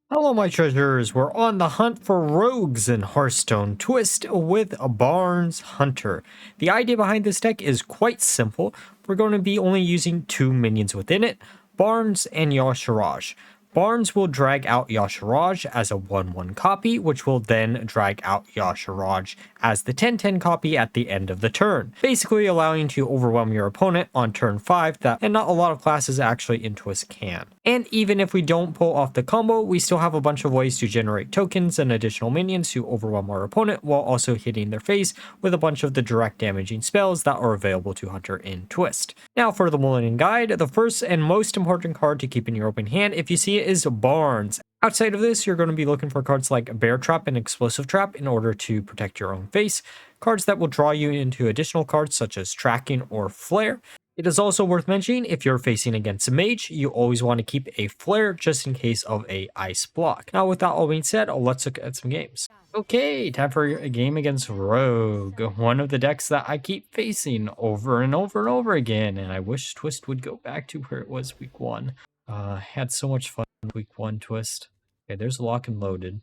Hello my treasures, we're on the hunt for rogues in Hearthstone Twist with a Barnes Hunter. The idea behind this deck is quite simple. We're going to be only using two minions within it, Barnes and Yasharaj. Barnes will drag out Yasharaj as a 1/1 copy, which will then drag out Yasharaj as the 10/10 copy at the end of the turn, basically allowing you to overwhelm your opponent on turn 5 and not a lot of classes actually in Twist can. And even if we don't pull off the combo, we still have a bunch of ways to generate tokens and additional minions to overwhelm our opponent while also hitting their face with a bunch of the direct damaging spells that are available to Hunter in Twist. Now for the Mulligan guide, the first and most important card to keep in your open hand if you see it is Barnes. Outside of this, you're going to be looking for cards like Bear Trap and Explosive Trap in order to protect your own face, cards that will draw you into additional cards such as Tracking or Flare. It is also worth mentioning if you're facing against a mage, you always want to keep a flare just in case of a ice block. Now with that all being said, let's look at some games. Okay, time for a game against Rogue, one of the decks that I keep facing over and over and over again, and I wish Twist would go back to where it was week 1. Had so much fun week 1 Twist. Okay, there's Lock and Loaded.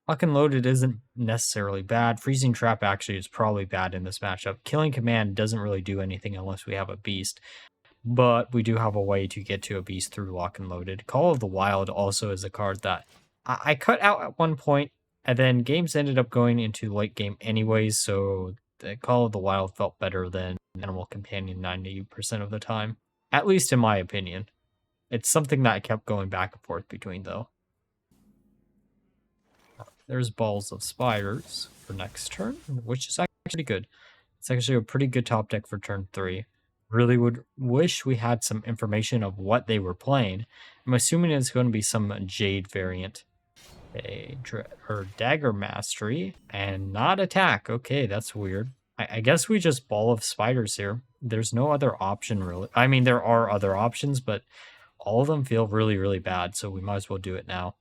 Lock and Loaded isn't necessarily bad. Freezing Trap actually is probably bad in this matchup. Killing Command doesn't really do anything unless we have a Beast. But we do have a way to get to a Beast through Lock and Loaded. Call of the Wild also is a card that I cut out at one point, and then games ended up going into late game anyways, so the Call of the Wild felt better than Animal Companion 90% of the time. At least in my opinion. It's something that I kept going back and forth between, though. There's Balls of Spiders for next turn, which is actually good. It's actually a pretty good top deck for turn 3. Really would wish we had some information of what they were playing. I'm assuming it's going to be some Jade variant. Her Dagger Mastery and not Attack. Okay, that's weird. I guess we just Ball of Spiders here. There's no other option, really. I mean, there are other options, but all of them feel really, really bad, so we might as well do it now.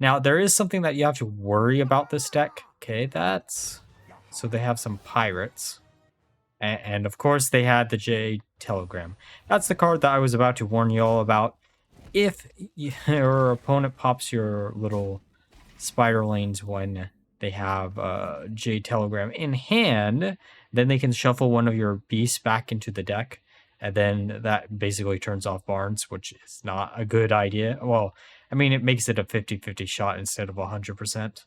Now, there is something that you have to worry about this deck. Okay, that's... So they have some Pirates. And of course, they had the Jade Telegram. That's the card that I was about to warn you all about. If your opponent pops your little spider lanes when they have Jade Telegram in hand, then they can shuffle one of your beasts back into the deck. And then that basically turns off Barnes, which is not a good idea. Well, I mean, it makes it a 50-50 shot instead of 100%.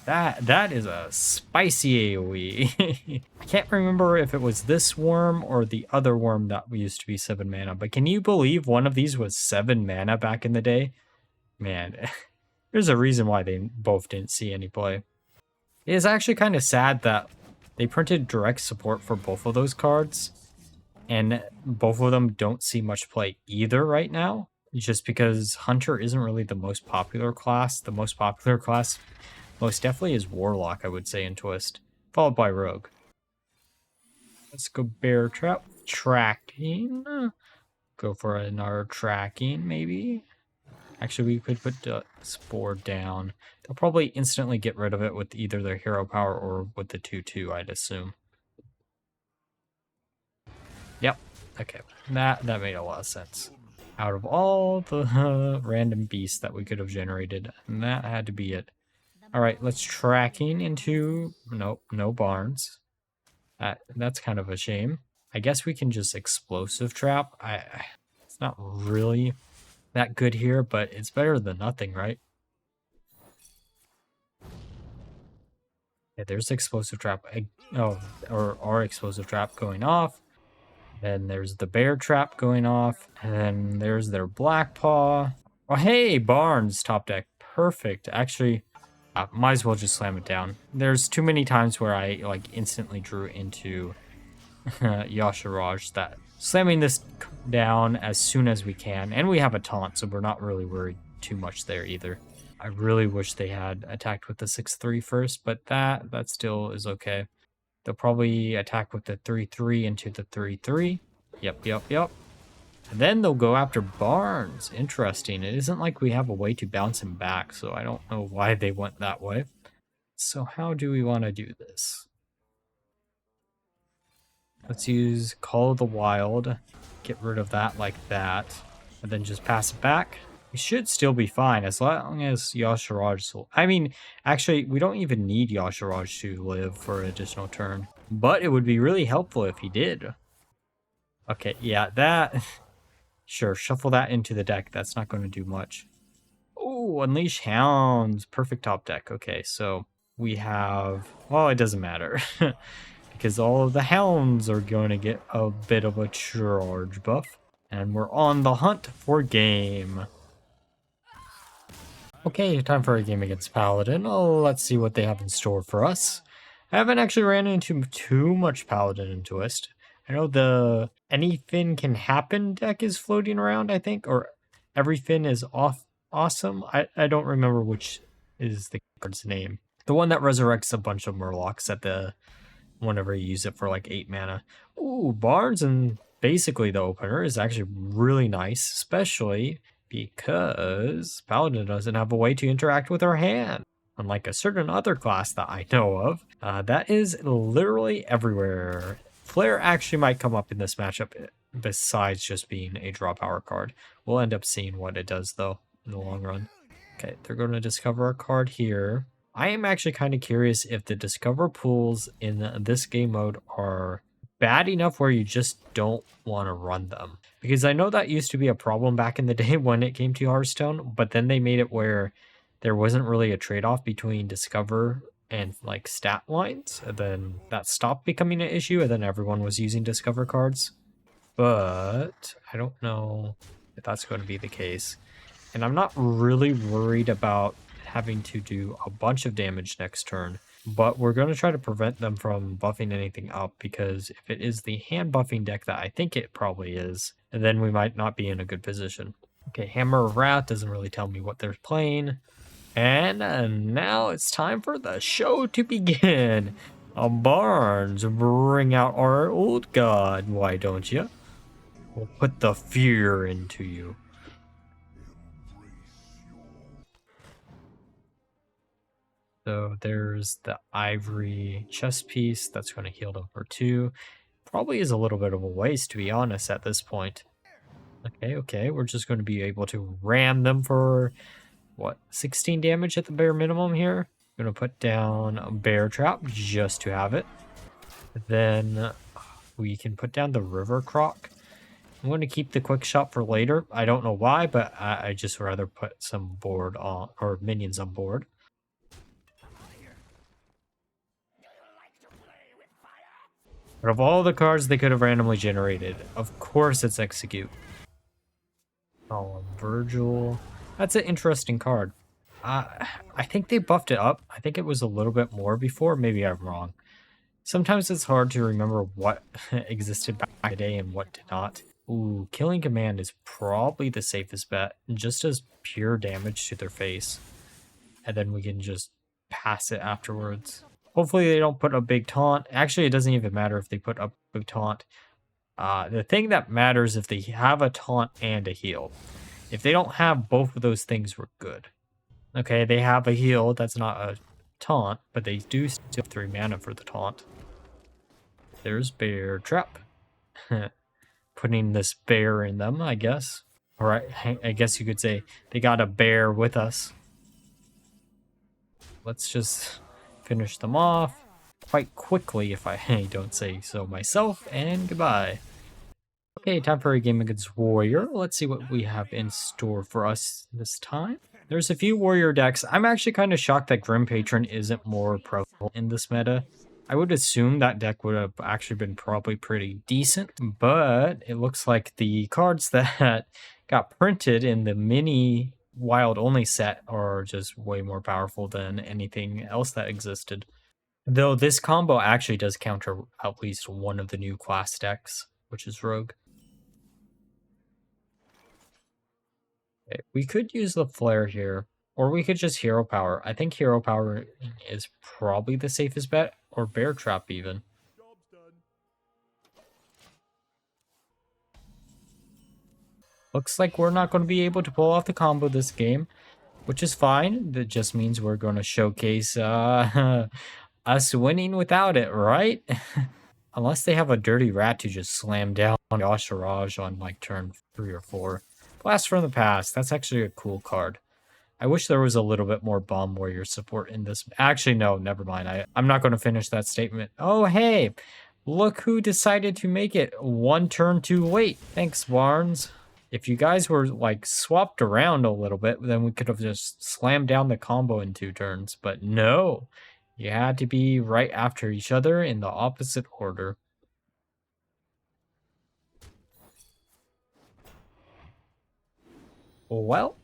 That is a spicy AoE. I can't remember if it was this worm or the other worm that used to be 7 mana, but can you believe one of these was 7 mana back in the day? Man, there's a reason why they both didn't see any play. It is actually kind of sad that they printed direct support for both of those cards, and both of them don't see much play either right now, just because Hunter isn't really the most popular class. The most popular class most definitely is Warlock, I would say, in Twist, followed by Rogue. Let's go Bear Trap. Tracking. Go for another Tracking, maybe. Actually, we could put Spore down. They'll probably instantly get rid of it with either their hero power or with the 2/2, I'd assume. Yep. Okay. That made a lot of sense. Out of all the random beasts that we could have generated, and that had to be it. Alright, let's Tracking into... Nope, no Barnes. That's kind of a shame. I guess we can just Explosive Trap. It's not really that good here, but it's better than nothing, right? Yeah, there's Explosive Trap. Or our Explosive Trap going off. Then there's the Bear Trap going off. And then there's their Black Paw. Oh, hey, Barnes top deck. Perfect. Actually, might as well just slam it down. There's too many times where I instantly drew into Yasharaj that slamming this down as soon as we can, and we have a taunt, so we're not really worried too much there either. I really wish they had attacked with the 6/3 first, but that still is okay. They'll probably attack with the 3/3 into the 3/3. Yep. And then they'll go after Barnes. Interesting. It isn't like we have a way to bounce him back, so I don't know why they went that way. So how do we want to do this? Let's use Call of the Wild. Get rid of that like that. And then just pass it back. We should still be fine as long as Yashiraj... I mean, actually, we don't even need Yashiraj to live for an additional turn. But it would be really helpful if he did. Okay, yeah, that... Sure, shuffle that into the deck. That's not going to do much. Oh, Unleash Hounds. Perfect top deck. Okay, so we have... Well, it doesn't matter. Because all of the hounds are going to get a bit of a charge buff. And we're on the hunt for game. Okay, time for a game against Paladin. Oh, let's see what they have in store for us. I haven't actually ran into too much Paladin in Twist. I know the anything can happen deck is floating around, I think, or everything is awesome. I don't remember which is the card's name. The one that resurrects a bunch of Murlocs at the whenever you use it for like 8 mana. Ooh, Barnes and basically the opener is actually really nice, especially because Paladin doesn't have a way to interact with her hand. Unlike a certain other class that I know of, that is literally everywhere. Flare actually might come up in this matchup besides just being a draw power card. We'll end up seeing what it does though in the long run. Okay, they're going to discover a card here. I am actually kind of curious if the discover pools in this game mode are bad enough where you just don't want to run them. Because I know that used to be a problem back in the day when it came to Hearthstone, but then they made it where there wasn't really a trade-off between discover and like stat lines, and then that stopped becoming an issue, and then everyone was using discover cards. But I don't know if that's going to be the case. And I'm not really worried about having to do a bunch of damage next turn, but we're going to try to prevent them from buffing anything up, because if it is the hand buffing deck that I think it probably is, then we might not be in a good position. Okay, Hammer of Wrath doesn't really tell me what they're playing. And now it's time for the show to begin. Barnes, bring out our old god, why don't you? We'll put the fear into you. So there's the ivory chest piece that's going to heal them for 2. Probably is a little bit of a waste, to be honest, at this point. Okay, we're just going to be able to ram them for, what, 16 damage at the bare minimum here. I'm going to put down a bear trap just to have it. Then we can put down the river croc. I'm going to keep the quick shot for later. I don't know why, but I just rather put some board on, or minions on board. But of all the cards they could have randomly generated, of course it's Execute. Oh, Virgil. That's an interesting card. I think they buffed it up. I think it was a little bit more before. Maybe I'm wrong. Sometimes it's hard to remember what existed back in the day and what did not. Ooh, Killing Command is probably the safest bet. Just as pure damage to their face. And then we can just pass it afterwards. Hopefully they don't put a big taunt. Actually, it doesn't even matter if they put up a big taunt. The thing that matters if they have a taunt and a heal. If they don't have both of those things, we're good. Okay, they have a heal. That's not a taunt, but they do still have 3 mana for the taunt. There's Bear Trap. Putting this bear in them, I guess. Alright, I guess you could say they got a bear with us. Let's just finish them off quite quickly, if I don't say so myself, and goodbye. Okay, time for a game against Warrior. Let's see what we have in store for us this time. There's a few Warrior decks. I'm actually kind of shocked that Grim Patron isn't more prevalent in this meta. I would assume that deck would have actually been probably pretty decent, but it looks like the cards that got printed in the mini wild only set are just way more powerful than anything else that existed. Though this combo actually does counter at least one of the new class decks, which is Rogue. Okay, we could use the Flare here, or we could just Hero Power. I think Hero Power is probably the safest bet, or Bear Trap even. Looks like we're not going to be able to pull off the combo this game, which is fine. That just means we're going to showcase us winning without it, right? Unless they have a dirty rat to just slam down Yasharaj on like turn 3 or 4. Blast from the Past. That's actually a cool card. I wish there was a little bit more Bomb Warrior support in this. Actually, no, never mind. I'm not going to finish that statement. Oh, hey, look who decided to make it one turn too late. Thanks, Barnes. If you guys were like swapped around a little bit, then we could have just slammed down the combo in 2 turns. But no, you had to be right after each other in the opposite order. Well,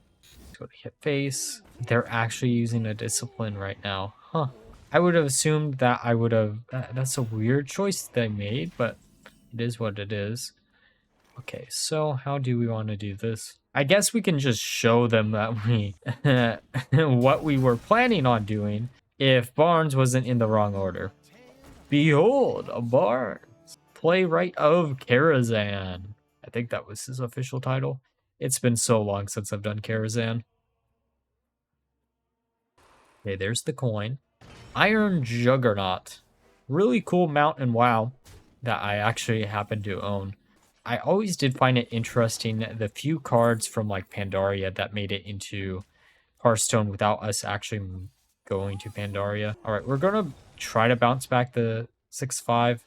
go to hit face. They're actually using a discipline right now. Huh. I would have assumed that I would have... That's a weird choice they made, but it is what it is. Okay, so how do we want to do this? I guess we can just show them that we... what we were planning on doing if Barnes wasn't in the wrong order. Behold, a Barnes. Playwright of Karazhan. I think that was his official title. It's been so long since I've done Karazhan. Okay, there's the coin. Iron Juggernaut. Really cool mount in WoW that I actually happen to own. I always did find it interesting, the few cards from like Pandaria that made it into Hearthstone without us actually going to Pandaria. All right, we're going to try to bounce back the 6-5.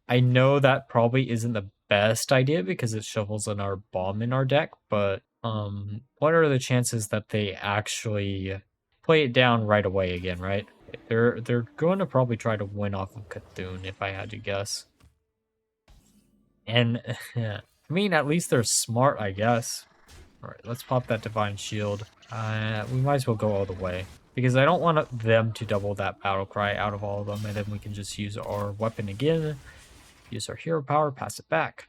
I know that probably isn't the best idea because it shovels in our bomb in our deck, but what are the chances that they actually play it down right away again, right? They're going to probably try to win off of Cthun, if I had to guess. And, I mean, at least they're smart, I guess. Alright, let's pop that Divine Shield. We might as well go all the way. Because I don't want them to double that Battle Cry out of all of them, and then we can just use our weapon again. Use our hero power, pass it back.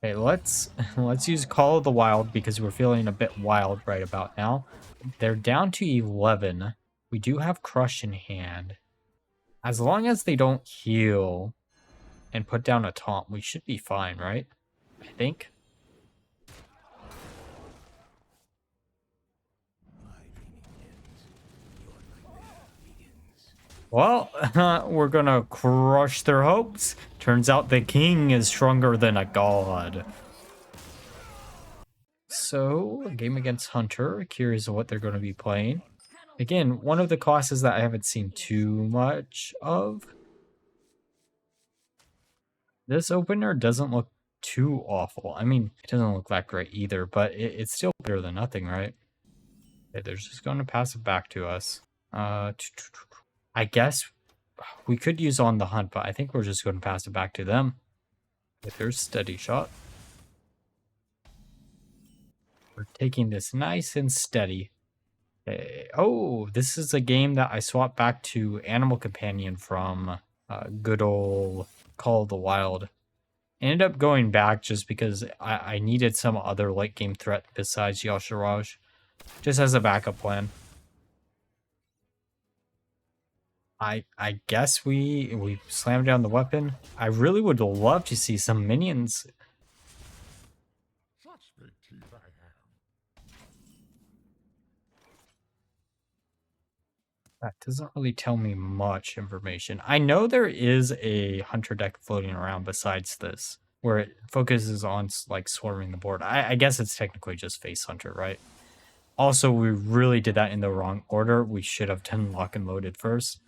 Okay, let's use Call of the Wild because we're feeling a bit wild right about now. They're down to 11. We do have Crush in hand. As long as they don't heal and put down a taunt, we should be fine, right? I think. Well, we're gonna crush their hopes. Turns out the king is stronger than a god. So, a game against Hunter. Curious of what they're going to be playing. Again, one of the classes that I haven't seen too much of. This opener doesn't look too awful. I mean, it doesn't look that great either, but it's still better than nothing, right? Okay, they're just going to pass it back to us. I guess we could use On the Hunt, but I think we're just going to pass it back to them. If there's Steady Shot. We're taking this nice and steady. Okay. Oh, this is a game that I swapped back to Animal Companion from good old Call of the Wild. Ended up going back just because I needed some other late game threat besides Yasharaj. Just as a backup plan. I guess we slammed down the weapon. I really would love to see some minions. That doesn't really tell me much information. I know there is a Hunter deck floating around besides this, where it focuses on like swarming the board. I guess it's technically just Face Hunter, right? Also, we really did that in the wrong order. We should have done Lock and Loaded first.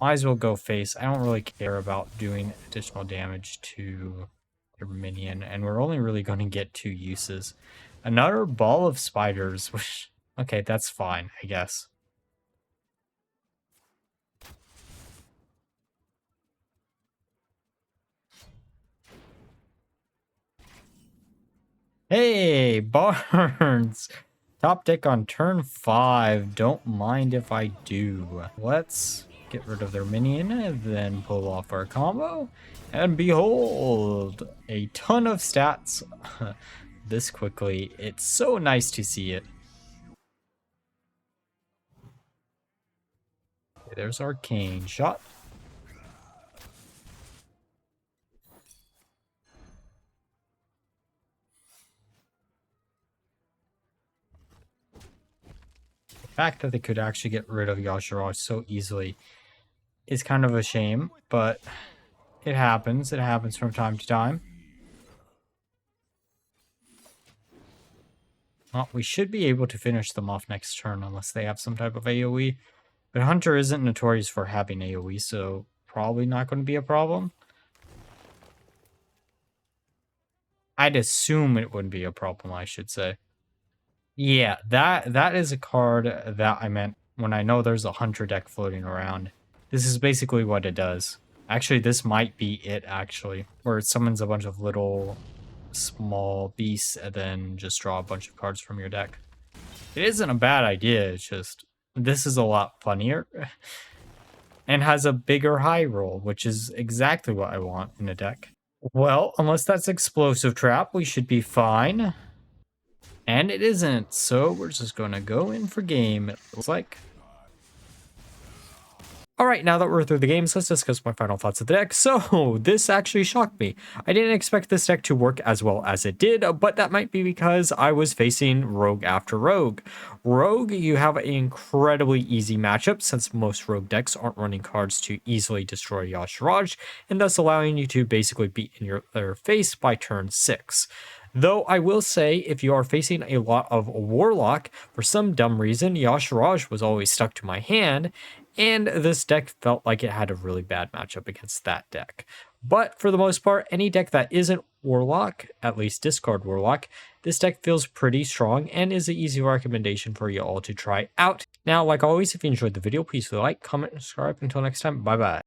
Might as well go Face. I don't really care about doing additional damage to their minion, and we're only really going to get 2 uses. Another Ball of Spiders, which... Okay, that's fine, I guess. Hey, Barnes! Top deck on turn 5. Don't mind if I do. Let's get rid of their minion and then pull off our combo. And behold, a ton of stats this quickly. It's so nice to see it. Okay, there's Arcane Shot. fact that they could actually get rid of Yashiraj so easily is kind of a shame, but it happens. It happens from time to time. Well, we should be able to finish them off next turn unless they have some type of AoE. But Hunter isn't notorious for having AoE, so probably not going to be a problem. I'd assume it wouldn't be a problem, I should say. Yeah, that is a card that I meant when I know there's a Hunter deck floating around. This is basically what it does. Actually, this might be it, actually. Where it summons a bunch of little small beasts and then just draw a bunch of cards from your deck. It isn't a bad idea, it's just this is a lot funnier and has a bigger high roll, which is exactly what I want in a deck. Well, unless that's Explosive Trap, we should be fine. And it isn't, so we're just gonna go in for game, it looks like. Alright, now that we're through the games, let's discuss my final thoughts of the deck. So, this actually shocked me. I didn't expect this deck to work as well as it did, but that might be because I was facing Rogue after Rogue. Rogue, you have an incredibly easy matchup since most Rogue decks aren't running cards to easily destroy Yashiraj, and thus allowing you to basically beat in their face by turn 6. Though I will say, if you are facing a lot of Warlock, for some dumb reason, Yashiraj was always stuck to my hand, and this deck felt like it had a really bad matchup against that deck. But for the most part, any deck that isn't Warlock, at least discard Warlock, this deck feels pretty strong and is an easy recommendation for you all to try out. Now, like always, if you enjoyed the video, please like, comment, and subscribe. Until next time, bye-bye.